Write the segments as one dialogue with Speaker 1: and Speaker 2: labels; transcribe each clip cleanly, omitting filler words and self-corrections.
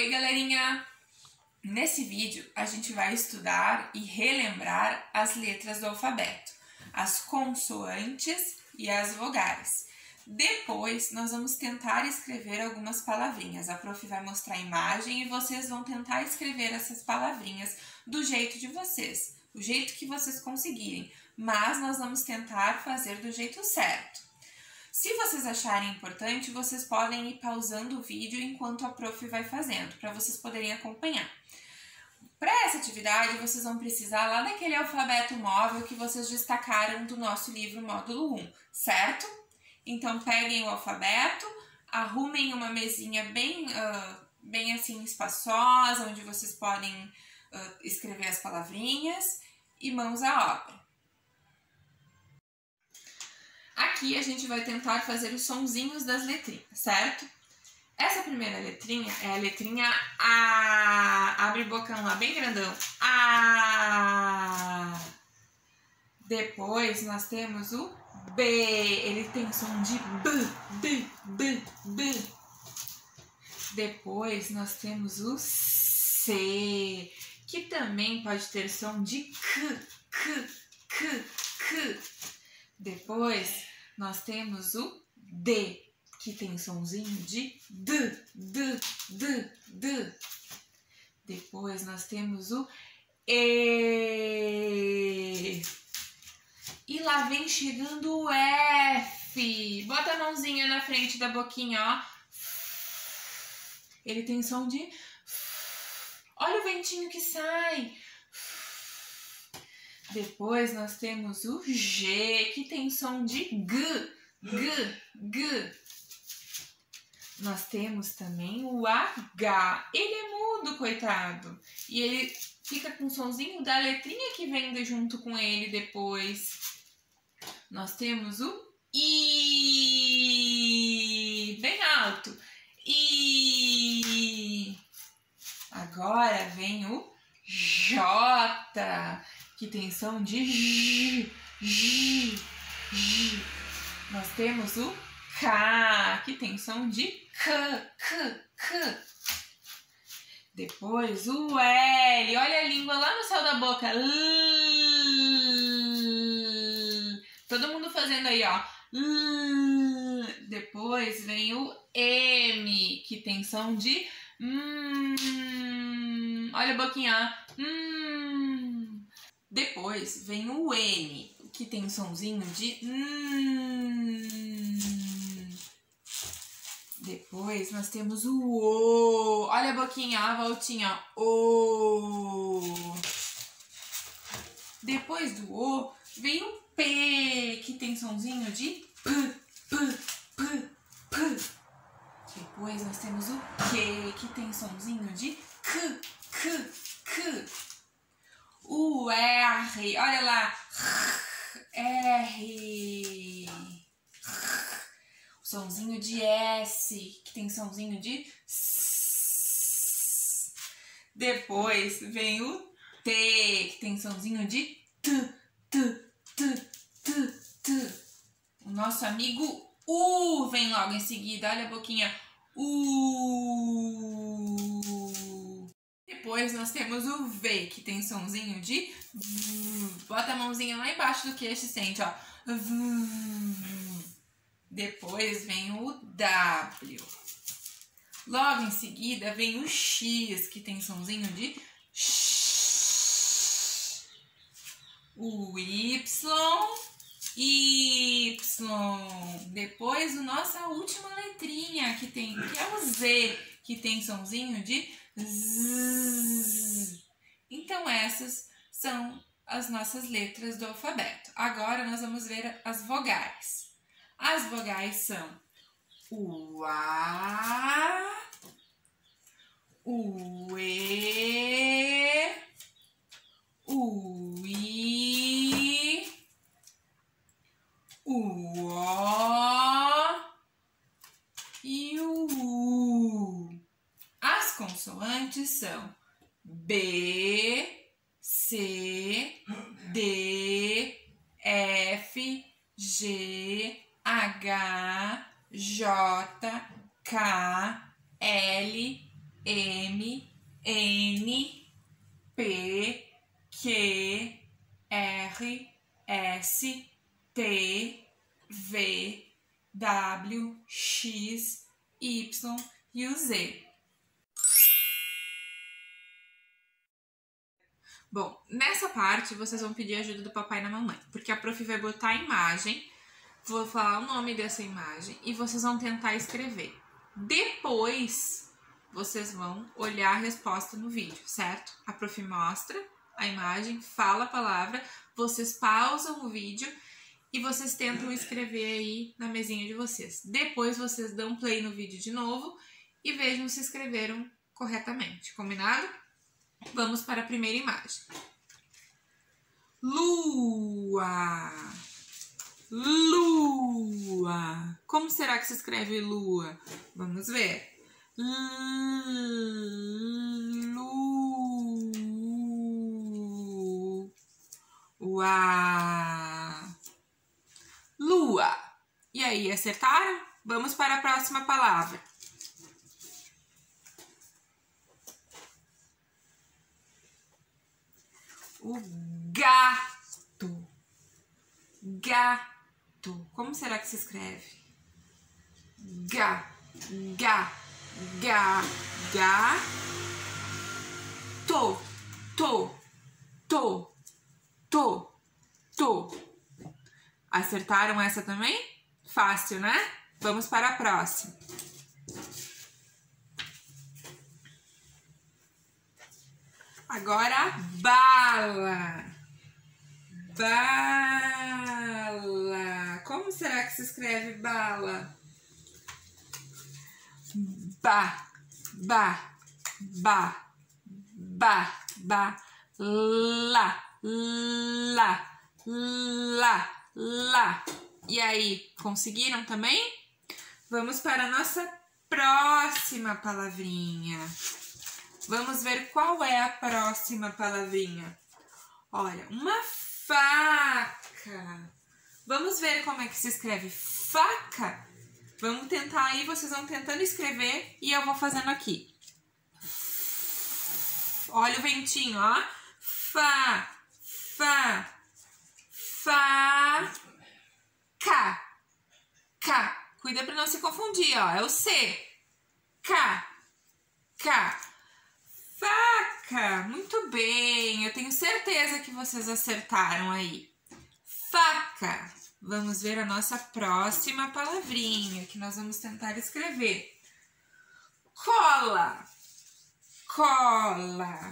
Speaker 1: Oi, galerinha! Nesse vídeo a gente vai estudar e relembrar as letras do alfabeto, as consoantes e as vogais. Depois nós vamos tentar escrever algumas palavrinhas. A prof vai mostrar a imagem e vocês vão tentar escrever essas palavrinhas do jeito de vocês, o jeito que vocês conseguirem, mas nós vamos tentar fazer do jeito certo. Se vocês acharem importante, vocês podem ir pausando o vídeo enquanto a prof vai fazendo, para vocês poderem acompanhar. Para essa atividade, vocês vão precisar lá daquele alfabeto móvel que vocês destacaram do nosso livro Módulo 1, certo? Então, peguem o alfabeto, arrumem uma mesinha bem assim espaçosa, onde vocês podem escrever as palavrinhas e mãos à obra. Aqui a gente vai tentar fazer os sonzinhos das letrinhas, certo? Essa primeira letrinha é a letrinha A. Abre o bocão lá bem grandão. A. Depois nós temos o B. Ele tem som de B. Depois nós temos o C, que também pode ter som de K. Depois nós temos o D, que tem sonzinho de D. Depois nós temos o E. E lá vem chegando o F. Bota a mãozinha na frente da boquinha, ó. Ele tem som de... Olha o ventinho que sai. Depois nós temos o G, que tem som de G. Nós temos também o H. Ele é mudo, coitado. E ele fica com o sonzinho da letrinha que vem junto com ele depois. Nós temos o I. Bem alto. I. Agora vem o J, que tem som de J. Nós temos o K, que tem som de K. Depois o L, olha a língua lá no céu da boca. Todo mundo fazendo aí, ó. Depois vem o M, que tem som de olha a boquinha. Depois vem o N, que tem sonzinho de Depois nós temos o O. Olha a boquinha, a voltinha. O. Depois do O vem o P, que tem sonzinho de P. Depois nós temos o Q, que tem sonzinho de K. O R, olha lá. R. O sonzinho de S, que tem sonzinho de S. Depois vem o T, que tem sonzinho de T. O nosso amigo U vem logo em seguida, olha a boquinha. U. Depois nós temos o V, que tem sonzinho de V. Bota a mãozinha lá embaixo do queixo e sente, ó. V. Depois vem o W. Logo em seguida vem o X, que tem sonzinho de X. O Y. Depois a nossa última letrinha, que é o Z, que tem sonzinho de Z. Então essas são as nossas letras do alfabeto. Agora nós vamos ver as vogais. As vogais são o A, o E, o I, o O e o U. As consoantes são B, C, D, F, G, H, J, K, L, M, N, P, Q, R, S, T, V, W, X, Y e o Z. Bom, nessa parte vocês vão pedir ajuda do papai e da mamãe, porque a prof vai botar a imagem, vou falar o nome dessa imagem e vocês vão tentar escrever. Depois, vocês vão olhar a resposta no vídeo, certo? A prof mostra a imagem, fala a palavra, vocês pausam o vídeo e vocês tentam escrever aí na mesinha de vocês. Depois vocês dão play no vídeo de novo e vejam se escreveram corretamente, combinado? Vamos para a primeira imagem. Lua. Lua. Como será que se escreve lua? Vamos ver. Lua. Lua. E aí, acertaram? Vamos para a próxima palavra. O gato. Gato. Como será que se escreve? To. Acertaram essa também? Fácil, né? Vamos para a próxima. Agora, bala. Bala. Como será que se escreve bala? Lá. E aí, conseguiram também? Vamos para a nossa próxima palavrinha. Vamos ver qual é a próxima palavrinha. Olha, uma faca. Vamos ver como é que se escreve faca? Vamos tentar aí, vocês vão tentando escrever e eu vou fazendo aqui. Olha o ventinho, ó. Ca. Cuida para não se confundir, ó. É o C. Ca. Faca. Muito bem. Eu tenho certeza que vocês acertaram aí. Faca. Vamos ver a nossa próxima palavrinha que nós vamos tentar escrever. Cola.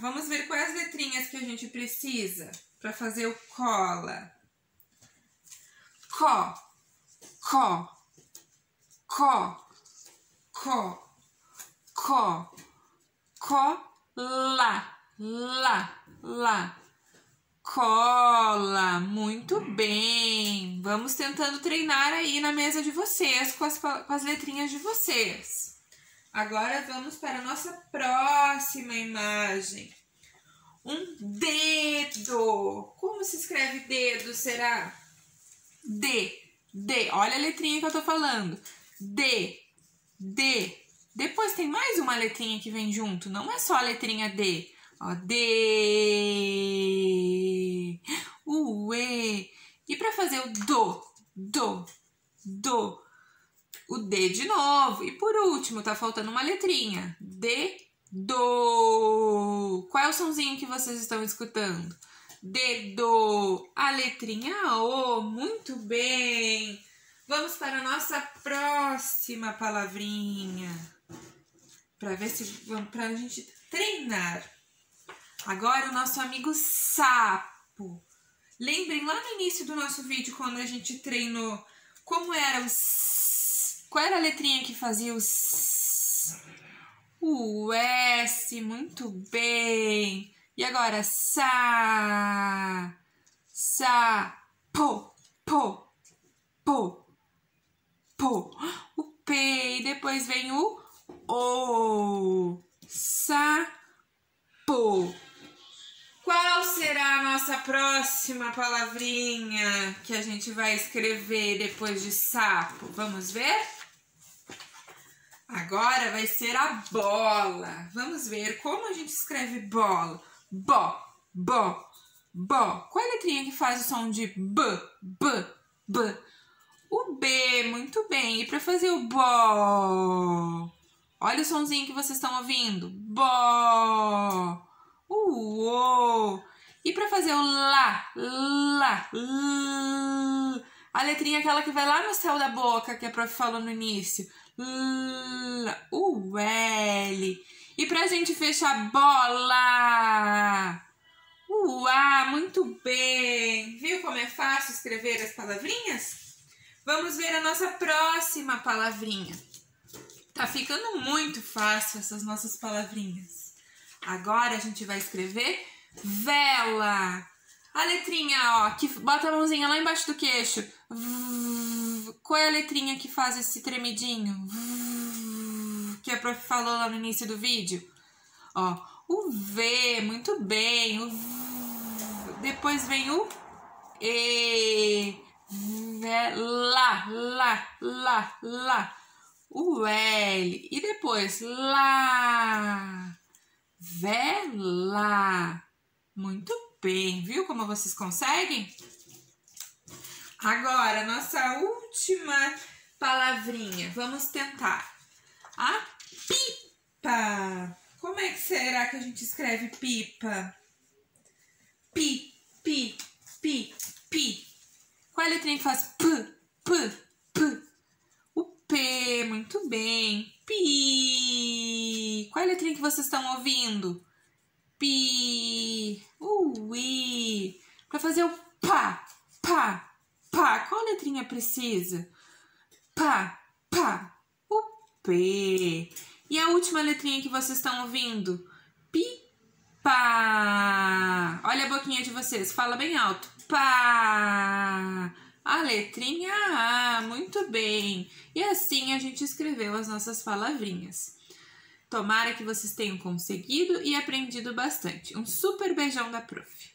Speaker 1: Vamos ver quais letrinhas que a gente precisa para fazer o cola. Cola, muito bem. Vamos tentando treinar aí na mesa de vocês com as letrinhas de vocês. Agora vamos para a nossa próxima imagem. Um dedo. Como se escreve dedo, será? D. Olha a letrinha que eu tô falando. D. Depois tem mais uma letrinha que vem junto. Não é só a letrinha D. Ó, D. E. E para fazer o do. O D de novo. E por último, tá faltando uma letrinha. Do. Qual é o sonzinho que vocês estão escutando? Dedo. A letrinha O. Muito bem. Vamos para a nossa próxima palavrinha. Para ver se pra gente treinar. Agora o nosso amigo sapo. Lembrem lá no início do nosso vídeo quando a gente treinou como era o S. Qual era a letrinha que fazia o S? O S, muito bem. E agora po. O P e depois vem o O. Sapo. Qual será a nossa próxima palavrinha que a gente vai escrever depois de sapo? Vamos ver? Agora vai ser a bola. Vamos ver como a gente escreve bola. Bo, bo, bo. Qual é a letrinha que faz o som de b, b, b? O B, muito bem. E para fazer o bo? Olha o sonzinho que vocês estão ouvindo. Bo. O O. E para fazer o lá, lá, l. A letrinha aquela que vai lá no céu da boca, que a prof falou no início. L, o L. E pra gente fechar, bola. O A, muito bem. Viu como é fácil escrever as palavrinhas? Vamos ver a nossa próxima palavrinha. Tá ficando muito fácil essas nossas palavrinhas. Agora a gente vai escrever vela. A letrinha, ó, que bota a mãozinha lá embaixo do queixo. Qual é a letrinha que faz esse tremidinho? Que a prof falou lá no início do vídeo. Ó, o V, muito bem. O V. Depois vem o E. Lá, lá, lá, lá. O L. E depois lá. Vela. Muito bem, viu como vocês conseguem? Agora, nossa última palavrinha. Vamos tentar. A pipa. Como é que será que a gente escreve pipa? Pi, pi, pi, pi. Qual é a letrinha que faz p, p, p? O P, muito bem. Pi. Qual é a letrinha que vocês estão ouvindo? Pi. O I. Para fazer o pá, pá, pá. Qual letrinha precisa? Pá, pá. O P. E a última letrinha que vocês estão ouvindo? Pipa. Olha a boquinha de vocês. Fala bem alto. Pá. A letrinha A. Muito bem. E assim a gente escreveu as nossas palavrinhas. Tomara que vocês tenham conseguido e aprendido bastante. Um super beijão da prof.